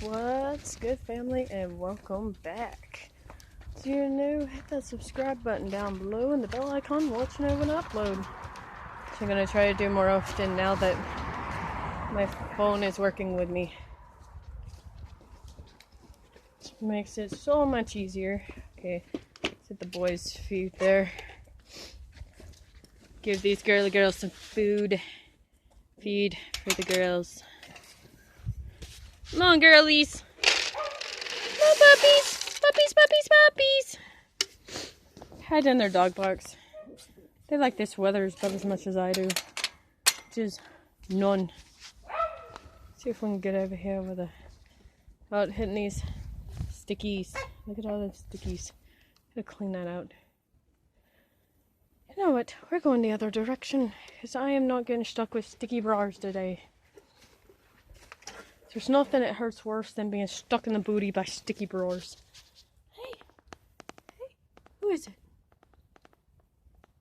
What's good, family, and welcome back. If you're new, hit that subscribe button down below and the bell icon to let you know when I upload. So I'm going to try to do more often now that my phone is working with me. It makes it so much easier. Okay, let's hit the boys' feet there. Give these girly girls some food. Feed for the girls. Come on, girlies. Come on, puppies. Puppies, puppies, puppies. Hide in their dog parks. They like this weather about as much as I do. Which is none. See if we can get over here without hitting these stickies. Look at all those stickies. Gotta clean that out. You know what? We're going the other direction. Because I am not getting stuck with sticky bras today. There's nothing that hurts worse than being stuck in the booty by sticky bras. Hey! Hey! Who is it?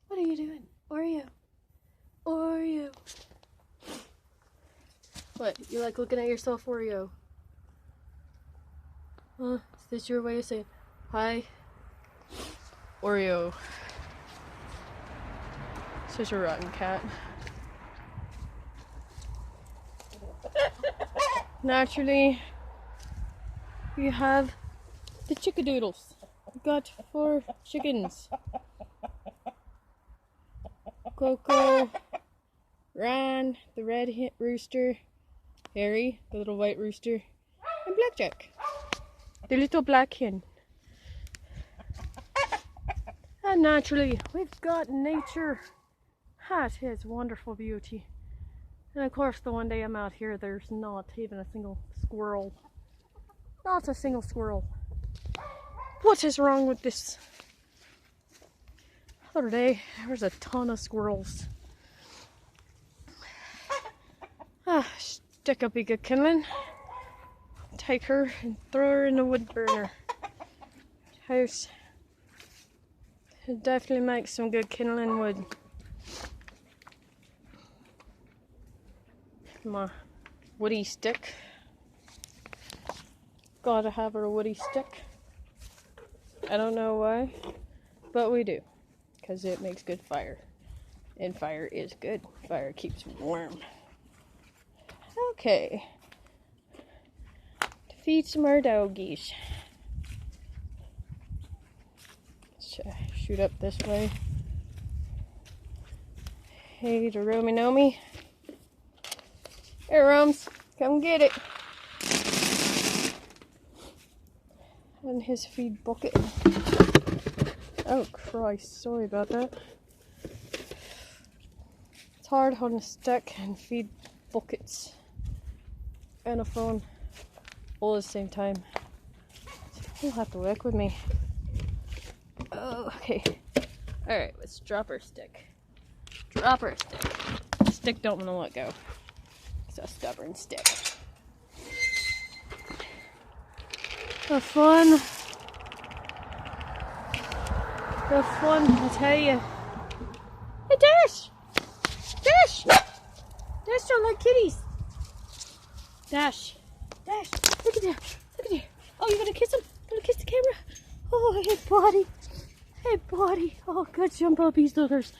What are you doing? Oreo! Oreo! What? You like looking at yourself, Oreo? Huh? Is this your way of saying hi? Oreo. Such a rotten cat. Naturally, we have the chickadoodles. We got 4 chickens. Coco, Ran, the red rooster, Harry, the little white rooster, and Blackjack, the little black hen. And naturally, we've got nature. That is wonderful beauty. And of course, the one day I'm out here, there's not even a single squirrel. Not a single squirrel. What is wrong with this? The other day, there was a ton of squirrels. Stick up a good kindling. Take her and throw her in the wood burner. House. It definitely makes some good kindling wood. My woody stick. Gotta have our woody stick. I don't know why, but we do. Because it makes good fire. And fire is good. Fire keeps warm. Okay. To feed some more doggies. Let's shoot up this way. Hey, to Romy Nomi. Here, Rums, come get it. And his feed bucket. Oh Christ, sorry about that. It's hard holding a stick and feed buckets and a phone all at the same time. You'll have to work with me. Oh, okay. Alright, let's drop our stick. Drop our stick. The stick don't want to let go. It's a stubborn stick. The fun, I tell you. Hey, Dash! Dash! Dash don't like kitties. Dash. Dash, look at that. Look at that. Oh, you're gonna kiss him? Gonna kiss the camera? Oh, hey, buddy. Hey, buddy. Oh, good some puppies suckers.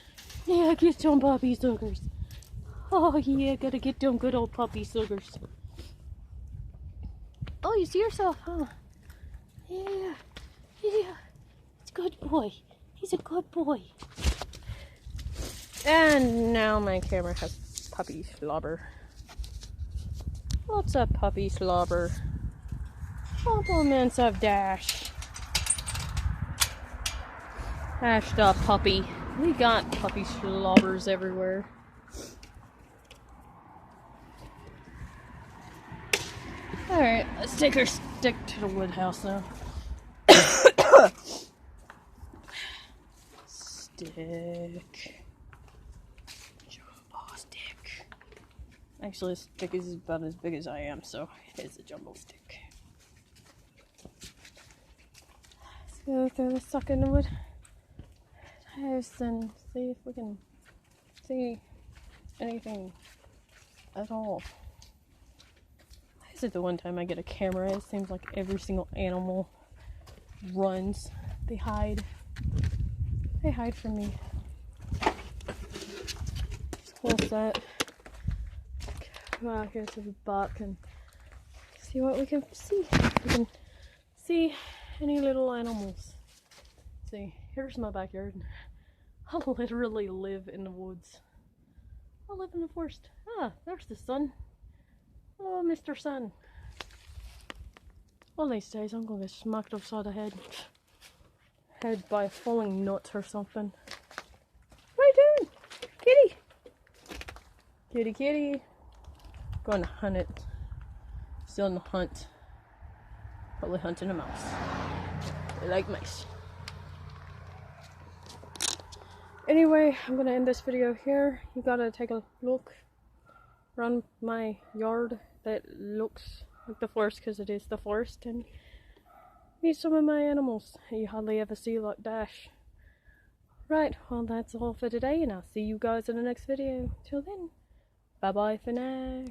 Yeah, get some puppy suckers. Oh yeah, gotta get them good old puppy suckers. Oh, you see yourself, huh? Yeah, yeah. It's a good boy. He's a good boy. And now my camera has puppy slobber. Lots of puppy slobber. Compliments of Dash. Dash the puppy. We got puppy slobbers everywhere. Alright, let's take our stick to the wood house now. Stick. Jumbo stick. Actually, this stick is about as big as I am, so it's a jumbo stick. Let's go throw the suck in the wood house and see if we can see anything at all. This is the one time I get a camera. It seems like every single animal runs. They hide. They hide from me. Whole set. Go out here to the back and see what we can see. We can see any little animals. See, here's my backyard. I literally live in the woods. I live in the forest. Ah, there's the sun. Hello, Mr. Sun. One of these days I'm gonna get smacked upside the head by a falling nut or something. What are you doing? Kitty! Kitty, kitty. Going to hunt it. Still on the hunt. Probably hunting a mouse. They like mice. Anyway, I'm gonna end this video here. You gotta take a look around my yard that looks like the forest, because it is the forest, and meet some of my animals you hardly ever see like Dash. Right, well that's all for today, and I'll see you guys in the next video. Till then, bye bye for now.